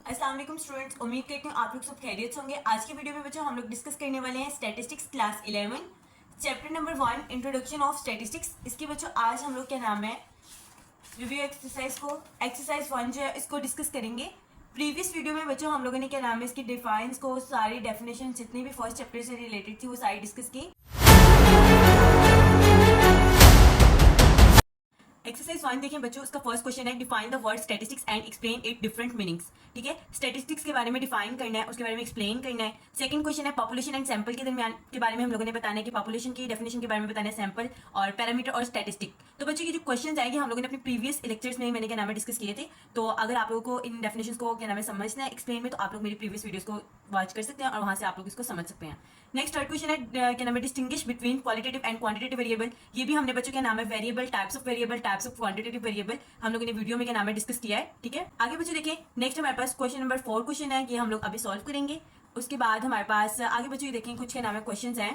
अस्सलाम वालेकुम स्टूडेंट्स, उम्मीद करती हूँ आप लोग सब खैरियत से होंगे। आज की वीडियो में बच्चों हम लोग डिस्कस करने वाले हैं statistics class 11 chapter number 1 introduction of statistics. इसके बच्चों आज हम लोग क्या नाम है रिव्यू एक्सरसाइज 1 जो है इसको डिस्कस करेंगे। प्रीवियस वीडियो में बच्चों हम लोगों ने क्या नाम है इसकी डिफाइंस को सारी डेफिनेशन जितनी भी फर्स्ट चैप्टर से रिलेटेड थी वो सारी डिस्कस की। एक्सरसाइज 1 देखें बच्चों, उसका फर्स्ट क्वेश्चन है define the word statistics and explain it different meanings. ठीक है, स्टैटिस्टिक्स के बारे में डिफाइन करना है, उसके बारे में एक्सप्लेन करना है। सेकंड क्वेश्चन है पॉपुलेशन एंड सैंपल के दरमियान के बारे में हम लोगों ने बताना है कि पॉपुलेशन की डेफिनेशन के बारे में बताना है, सैंपल और पैरामीटर और स्टैटिस्टिक। तो बच्चों ये जो क्वेश्चन आएंगे हम लोगों ने अपने प्रीवियस लेक्चर्स में मैंने क्या नाम है डिस्कस किए थे। तो अगर आप लोगों को इन डेफिनेशन को क्या नाम है समझना है एक्सप्लेन में, तो आप लोग मेरी प्रीवियस वीडियोस को वॉच कर सकते हैं और वहां से आप लोग इसको समझ सकते हैं। नेक्स्ट थर्ड क्वेश्चन है क्या नाम है distinguish between qualitative and quantitative variable. ये भी हमने बच्चों क्या नाम है variable, types of quantitative variable हम लोगों ने वीडियो में क्या नाम है डिस्कस किया है। ठीक है, आगे बच्चों देखिए नेक्स्ट हमारे पास क्वेश्चन नंबर 4 क्वेश्चन है, ये हम लोग अभी सॉल्व करेंगे। उसके बाद हमारे पास आगे बच्चों ये देखें कुछ क्या नाम है क्वेश्चन है,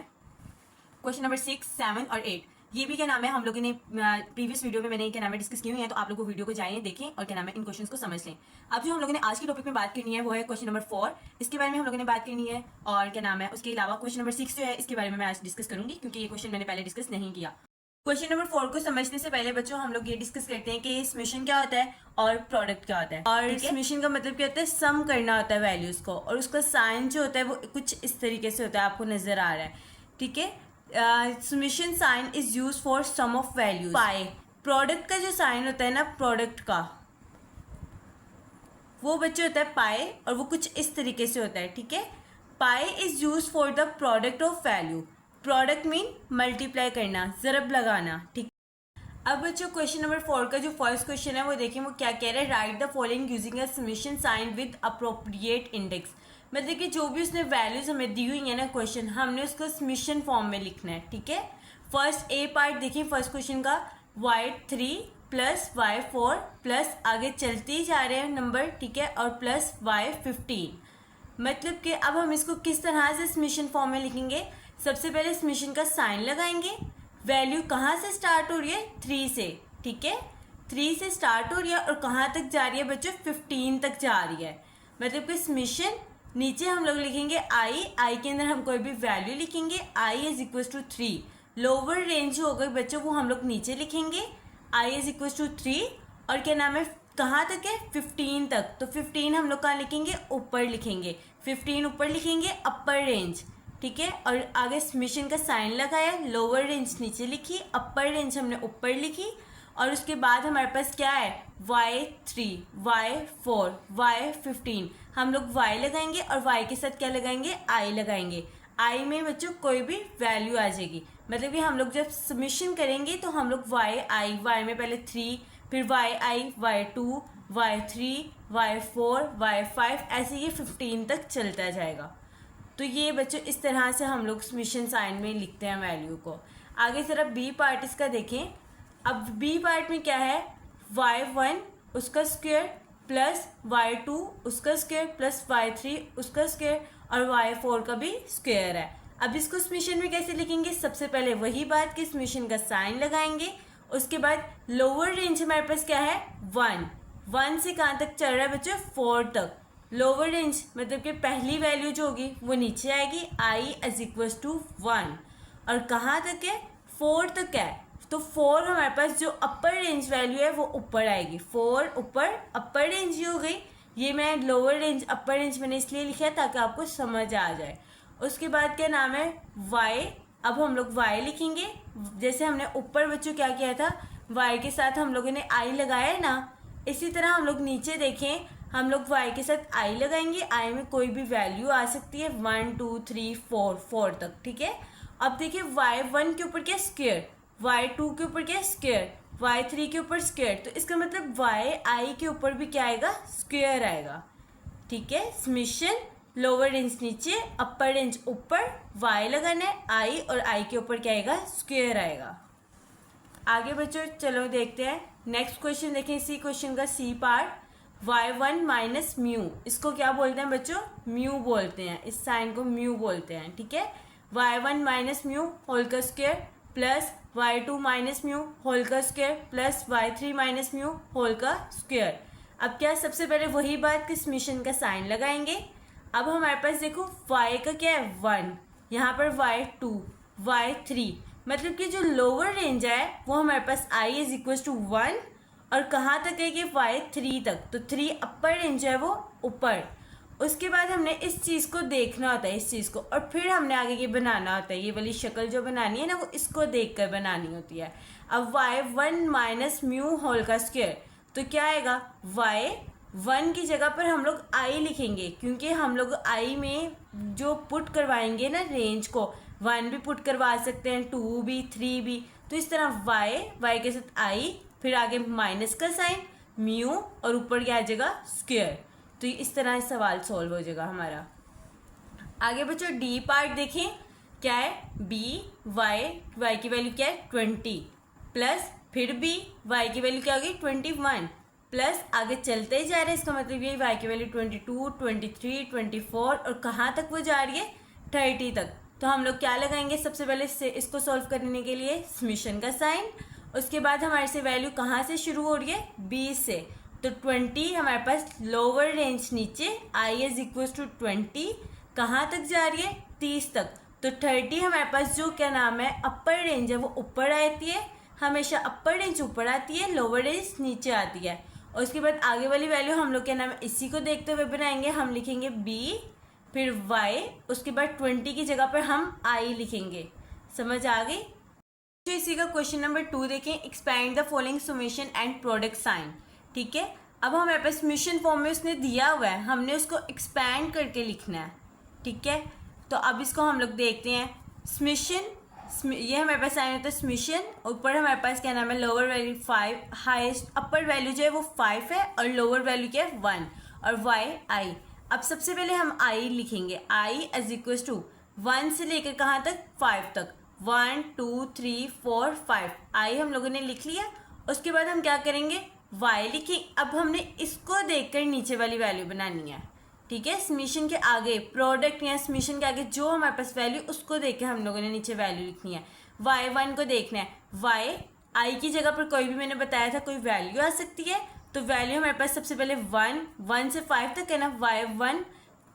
क्वेश्चन नंबर 6, 7 और 8। ये भी क्या नाम है हम लोगों ने प्रीवियस वीडियो में मैंने क्या नाम है डिस्कस की हुई है, तो आप लोगों को वीडियो को जाएं देखें और क्या नाम है इन क्वेश्चंस को समझ लें। अब जो हम लोगों ने आज के टॉपिक में बात करनी है वो है क्वेश्चन नंबर 4, इसके बारे में हम लोगों ने बात करनी है। और क्या नाम है उसके अलावा क्वेश्चन नंबर 6 जो है इसके बारे में मैं आज डिस्कस करूंगी, क्योंकि ये क्वेश्चन मैंने पहले डिस्कस नहीं किया। क्वेश्चन नंबर 4 को समझने से पहले बच्चों हम लोग ये डिस्कस करते हैं कि समेशन क्या होता है और प्रोडक्ट क्या होता है। और समेशन का मतलब क्या होता है, सम करना होता है वैल्यूज को, और उसका साइन जो होता है वो कुछ इस तरीके से होता है, आपको नजर आ रहा है। ठीक है, summation sign is use for sum of values. Pi product का जो साइन होता है ना प्रोडक्ट का, वो बच्चे होता है पाई, और वो कुछ इस तरीके से होता है। ठीक है, pi is use for the product of value. Product mean multiply करना, जरब लगाना। ठीक, अब बच्चों क्वेश्चन नंबर 4 का जो फर्स्ट क्वेश्चन है वो देखें वो क्या कह रहा है, write the following using a summation sign with appropriate index. मतलब कि जो भी उसने वैल्यूज हमें दी हुई है ना क्वेश्चन, हमने उसको समेशन फॉर्म में लिखना है। ठीक है, फर्स्ट ए पार्ट देखिए फर्स्ट क्वेश्चन का, y3 प्लस y4 प्लस आगे चलते ही जा रहे हैं नंबर। ठीक है, और प्लस y15। मतलब कि अब हम इसको किस तरह से समेशन फॉर्म में लिखेंगे, सबसे पहले समेशन का साइन लगाएंगे। वैल्यू कहाँ से स्टार्ट हो रही है, 3 से। ठीक है, 3 से स्टार्ट हो रही है और कहाँ तक जा रही है बच्चों, 15 तक जा रही है। मतलब कि समेशन नीचे हम लोग लिखेंगे आई के अंदर हम कोई भी वैल्यू लिखेंगे, I is equal to 3। Lower range हो गई बच्चों वो हम लोग नीचे लिखेंगे, आई इज इक्वल टू 3। और क्या नाम है कहाँ तक है, 15 तक। तो 15 हम लोग कहाँ लिखेंगे, ऊपर लिखेंगे। 15 ऊपर लिखेंगे, अपर रेंज। ठीक है, और आगे समेशन का साइन लगाया, लोअर रेंज नीचे लिखी, अपर रेंज हमने ऊपर लिखी। और उसके बाद हमारे पास क्या है, y3, y4, y15। हम लोग y लगाएंगे और y के साथ क्या लगाएंगे, i लगाएंगे। i में बच्चों कोई भी वैल्यू आ जाएगी। मतलब कि हम लोग जब समेशन करेंगे तो हम लोग y में पहले 3, फिर y y2, y3, y4, y5 ऐसे ये 15 तक चलता जाएगा। तो ये बच्चों इस तरह से हम लोग समेशन साइन में लिखते हैं वैल्यू को। आगे जरा बी पार्ट इसका देखें। अब बी पार्ट में क्या है, y1 उसका स्क्वायर प्लस y2 उसका स्क्वायर प्लस y3 उसका स्क्वायर और y4 का भी स्क्वायर है। अब इसको समेशन में कैसे लिखेंगे, सबसे पहले वही बात कि समेशन का साइन लगाएंगे। उसके बाद लोअर रेंज हमारे पास क्या है, 1 से कहाँ तक चल रहा है बच्चों, 4 तक। लोअर रेंज मतलब कि पहली वैल्यू जो होगी वो नीचे आएगी, i इज इक्वल टू 1। और कहाँ तक है, 4 तक है। तो 4 हमारे पास जो अपर रेंज वैल्यू है वो ऊपर आएगी, 4 ऊपर, अपर रेंज ये हो गई। ये मैं लोअर रेंज अपर रेंज मैंने इसलिए लिखा है ताकि आपको समझ आ जाए। उसके बाद क्या नाम है, y। अब हम लोग y लिखेंगे, जैसे हमने ऊपर बच्चों क्या किया था, y के साथ हम लोगों ने i लगाया है ना, इसी तरह हम लोग नीचे देखें, हम लोग y के साथ i लगाएंगे। i में कोई भी वैल्यू आ सकती है, 1 2 3 4 तक। ठीक है, अब देखिए y1 के ऊपर क्या स्क्वायर, y2 के ऊपर क्या स्क्वायर, y3 के ऊपर स्क्वायर। तो इसका मतलब yi के ऊपर भी क्या आएगा, स्क्वायर आएगा। ठीक है, समेशन लोअर रेंज नीचे, अपर रेंज ऊपर, y लगाना है i और i के ऊपर क्या आएगा, स्क्वायर आएगा। आगे बच्चों चलो देखते हैं नेक्स्ट क्वेश्चन। देखें इसी क्वेश्चन का C part, y1 minus mu, इसको क्या बोलते हैं बच्चों, म्यू बोलते हैं, इस साइन को म्यू बोलते हैं। ठीक है, y1 माइनस म्यू होल का square plus y2 minus mu whole का square plus y3 minus mu whole का स्क्वायर। अब क्या सबसे पहले वही बात कि समेशन का साइन लगाएंगे। अब हमारे पास देखो y का क्या है 1, यहाँ पर y 2, y 3, मतलब कि जो लोअर रेंज है वो हमारे पास i इज इक्वल टू 1 और कहाँ तक है कि y 3 तक, तो 3 अपर रेंज है वो ऊपर। उसके बाद हमने इस चीज़ को देखना होता है, इस चीज़ को, और फिर हमने आगे ये बनाना होता है। ये वाली शक्ल जो बनानी है ना वो इसको देख कर बनानी होती है। अब y 1 माइनस म्यू होल का स्क्वायर, तो क्या आएगा y 1 की जगह पर हम लोग i लिखेंगे, क्योंकि हम लोग i में जो पुट करवाएंगे ना रेंज को, 1 भी पुट करवा सकते हैं, 2 भी, 3 भी, तो इस तरह y के साथ i, फिर आगे माइनस का साइन म्यू और ऊपर क्या आ जाएगा स्क्वायर। तो इस तरह सवाल सॉल्व हो जाएगा हमारा। आगे बच्चों डी पार्ट देखें, क्या है b y की वैल्यू क्या है 20 प्लस फिर b y की वैल्यू क्या होगी 21 प्लस आगे चलते ही जा रहे हैं, इसका मतलब ये y की वैल्यू 22, 23, 24 और कहाँ तक वो जा रही है 30 तक। तो हम लोग क्या लगाएंगे सबसे पहले से इसको सॉल्व करने के लिए समेशन का साइन। उसके बाद हमारे से वैल्यू कहाँ से शुरू हो रही है 20 से, तो 20 हमारे पास लोअर रेंज नीचे i इज इक्वल टू 20 कहाँ तक जा रही है 30 तक, तो 30 हमारे पास जो क्या नाम है अपर रेंज है वो ऊपर आती है, हमेशा अपर रेंज ऊपर आती है, लोअर रेंज नीचे आती है। और उसके बाद आगे वाली वैल्यू हम लोग क्या नाम है इसी को देखते हुए बनाएंगे, हम लिखेंगे b फिर y, उसके बाद 20 की जगह पर हम i लिखेंगे। समझ आ गई। तो इसी का क्वेश्चन नंबर 2 देखें, expand the following summation and product sign. ठीक है, अब हमारे पास समेशन फॉर्म में उसने दिया हुआ है, हमने उसको एक्सपैंड करके लिखना है। ठीक है, तो अब इसको हम लोग देखते हैं। समेशन, ये हमारे पास साइन होता है समेशन, ऊपर हमारे पास क्या नाम है लोअर वैल्यू 5, हाईएस्ट अपर वैल्यू जो है वो 5 है और लोअर वैल्यू क्या है 1 और y i। अब सबसे पहले हम i लिखेंगे, i इज इक्वल टू 1 से लेकर कहाँ तक 5 तक, 1 2 3 4 5 i हम लोगों ने लिख लिया। उसके बाद हम क्या करेंगे y लिखें। अब हमने इसको देखकर नीचे वाली वैल्यू बनानी है। ठीक है, समेशन के आगे प्रोडक्ट या समेशन के आगे जो हमारे पास वैल्यू उसको देख के हम लोगों ने नीचे वैल्यू लिखनी है। y1 को देखना है, y i की जगह पर कोई भी मैंने बताया था कोई वैल्यू आ सकती है, तो वैल्यू हमारे पास सबसे पहले 1 से 5 तक है ना, y1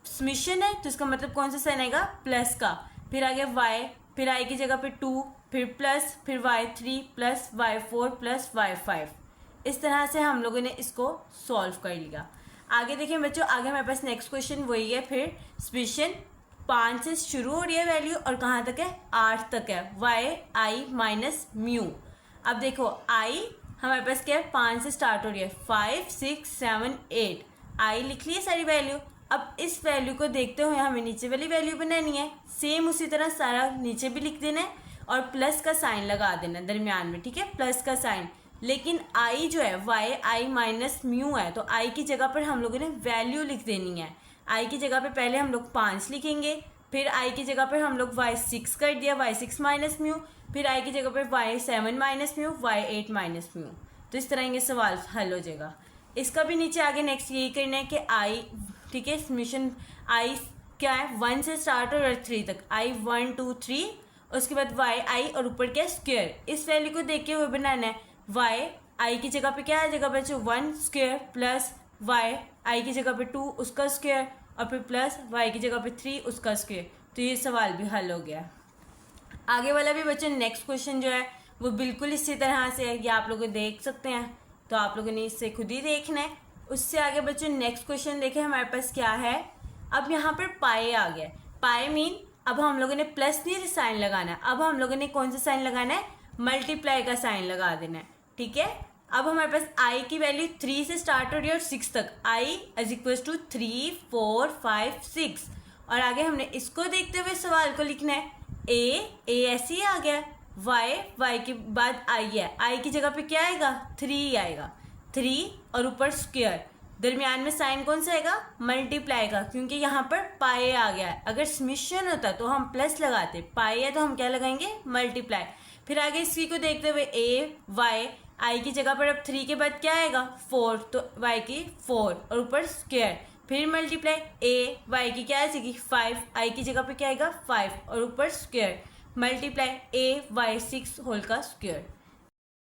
समेशन है तो इसका मतलब कौन सा साइन आएगा प्लस का, फिर आगे y, फिर i की जगह पर 2, फिर प्लस, फिर y3 plus y4 plus y5। इस तरह से हम लोगों ने इसको सॉल्व कर लिया। आगे देखिए बच्चों, आगे हमारे पास नेक्स्ट क्वेश्चन वही है, फिर समेशन 5 से शुरू हो रही है वैल्यू और कहाँ तक है 8 तक है, y i माइनस म्यू। अब देखो i हमारे पास क्या है 5 से स्टार्ट हो रही है, 5 6 7 8 i लिख लिए सारी वैल्यू। अब इस वैल्यू को देखते हुए हमें नीचे वाली वैल्यू बनानी है, सेम उसी तरह सारा नीचे भी लिख देना है और प्लस का साइन लगा देना है दरमियान में। ठीक है, प्लस का साइन, लेकिन i जो है y i माइनस म्यू है, तो i की जगह पर हम लोगों ने वैल्यू लिख देनी है। i की जगह पे पहले हम लोग 5 लिखेंगे, फिर i की जगह पर हम लोग y6 कर दिया, y6 माइनस म्यू, फिर i की जगह पर y7 minus mu, y8 minus mu. तो इस तरह ये सवाल हल हो जाएगा। इसका भी नीचे आगे नेक्स्ट यही करना है कि i, ठीक है, समेशन i क्या है 1 से स्टार्ट और 3 तक, i 1 2 3, उसके बाद y i और ऊपर क्या स्क्वायर, इस वैल्यू को देख के हुए बनाना है। y i की जगह पे क्या आ जाएगा बच्चों 1 स्क्वायर प्लस y i की जगह पे 2 उसका स्क्वायर और फिर प्लस y की जगह पे 3 उसका स्क्वायर। तो ये सवाल भी हल हो गया। आगे वाला भी बच्चों नेक्स्ट क्वेश्चन जो है वो बिल्कुल इसी तरह से है, ये आप लोग देख सकते हैं, तो आप लोगों ने इससे खुद ही देखना है। उससे आगे बच्चों नेक्स्ट क्वेश्चन देखें हमारे पास क्या है। अब यहाँ पर पाई आ गया, पाई मीन अब हम लोगों ने प्लस नहीं साइन लगाना है, अब हम लोगों ने कौन सा साइन लगाना है मल्टीप्लाई का साइन लगा देना है। ठीक है, अब हमारे पास i की वैल्यू 3 से स्टार्ट हो रही है और 6 तक, i इज इक्वल टू 3 4 5 6 और आगे हमने इसको देखते हुए सवाल को लिखना है। a ऐसे ही आ गया, y के बाद i है, i की जगह पे क्या आएगा 3 आएगा, 3 और ऊपर स्क्वायर, दरमियान में साइन कौन सा आएगा मल्टीप्लाई का, क्योंकि यहाँ पर पाई आ गया है। अगर समेशन होता तो हम प्लस लगाते, पाई है तो हम क्या लगाएंगे मल्टीप्लाई। फिर आगे इसी को देखते हुए a y i की जगह पर अब 3 के बाद क्या आएगा 4, तो y की 4 और ऊपर स्क्वायर, फिर मल्टीप्लाई a y की क्या आ जाएगी 5, i की जगह पे क्या आएगा 5 और ऊपर square, multiply a y 6 whole का स्क्वायर।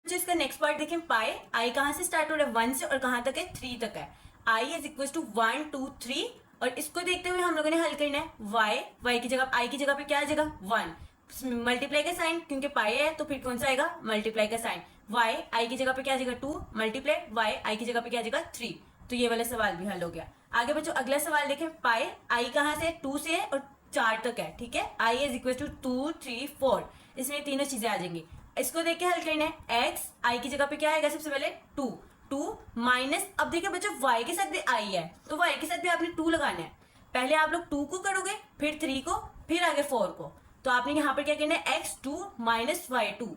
बच्चों इसका नेक्स्ट पार्ट देखें, पाई आई कहाँ से स्टार्ट हो रहा है, 1 से, और कहाँ तक है, 3 तक है। आई इज इक्वल टू 1 2 3, और इसको देखते हुए हम लोगों ने हल करना है वाई की जगह, आई की जगह पे क्या आ जाएगा 1, मल्टीप्लाई का साइन, क्योंकि पाई है तो फिर कौन सा आएगा, मल्टीप्लाई का साइन, वाई आई की जगह पे क्या आ जाएगा 2, मल्टीप्लाई वाई आई की जगह पे क्या आ जाएगा 3। तो ये वाला सवाल भी हल हो गया। आगे बच्चों अगला सवाल देखें, पाई आई कहाँ से 2 से है और 4 तक है, ठीक है। आई इज इक्वल टू 2 3 4, इसमें तीनों चीजें आ जाएंगी। इसको देख के हल करना है, एक्स आई की जगह पे क्या आएगा, सबसे पहले 2 माइनस, अब देखिए बच्चों वाई के साथ भी आई है तो वाई के साथ भी आपने 2 लगाना है। पहले आप लोग 2 को करोगे, फिर 3 को, फिर आगे 4 को। तो आपने यहाँ पर क्या करना है, x2 माइनस y2,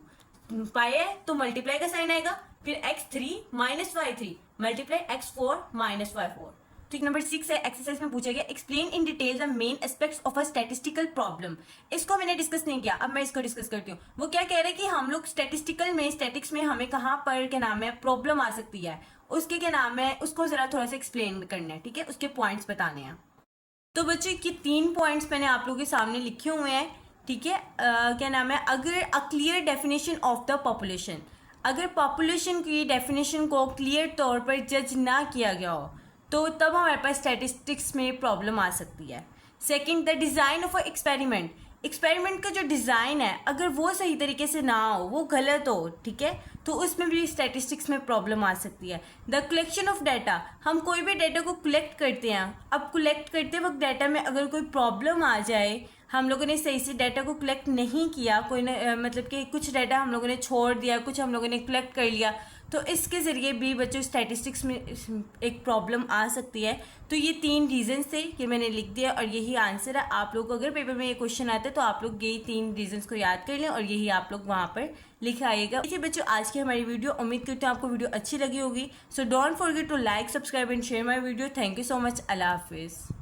पाई है तो मल्टीप्लाई का साइन आएगा, फिर x3 minus y3 multiply x4 minus y4। ठीक, नंबर 6 है, एक्सरसाइज में पूछा गया explain in detail the main aspects of a statistical problem. इसको मैंने डिस्कस नहीं किया, अब मैं इसको डिस्कस करती हूँ। वो क्या कह रहे हैं कि हम लोग स्टैटिस्टिकल में, स्टैटिक्स में हमें कहाँ पर क्या नाम है प्रॉब्लम आ सकती है, उसके क्या नाम है, उसको जरा थोड़ा सा एक्सप्लेन करना है, ठीक है, उसके पॉइंट्स बताने हैं। तो बच्चों की 3 पॉइंट्स मैंने आप लोगों के सामने लिखे हुए हैं, ठीक है। क्या नाम है, अगर a clear definition of the population, अगर पॉपुलेशन की डेफिनेशन को क्लियर तौर पर जज ना किया गया हो तो तब हमारे पास स्टैटिस्टिक्स में प्रॉब्लम आ सकती है। Second, the design of a experiment, experiment का जो डिज़ाइन है अगर वो सही तरीके से ना हो, वो गलत हो, ठीक है, तो उसमें भी स्टैटिस्टिक्स में प्रॉब्लम आ सकती है। द कलेक्शन ऑफ डाटा, हम कोई भी डाटा को कलेक्ट करते हैं, अब कलेक्ट करते वक्त डाटा में अगर कोई प्रॉब्लम आ जाए, हम लोगों ने सही से डाटा को कलेक्ट नहीं किया, कोई ने मतलब कि कुछ डाटा हम लोगों ने छोड़ दिया, कुछ हम लोगों ने कलेक्ट कर लिया, तो इसके ज़रिए भी बच्चों स्टैटिस्टिक्स में एक प्रॉब्लम आ सकती है। तो ये 3 रीजंस थे कि मैंने लिख दिया और यही आंसर है। आप लोग को अगर पेपर में ये क्वेश्चन आते हैं तो आप लोग यही 3 रीजंस को याद कर लें और यही आप लोग वहाँ पर लिख आइएगा। देखिए बच्चों आज की हमारी वीडियो, उम्मीद करते हैं आपको वीडियो अच्छी लगी होगी। So don't forget to like, subscribe and share my video. Thank you so much. अल्लाह हाफिज़।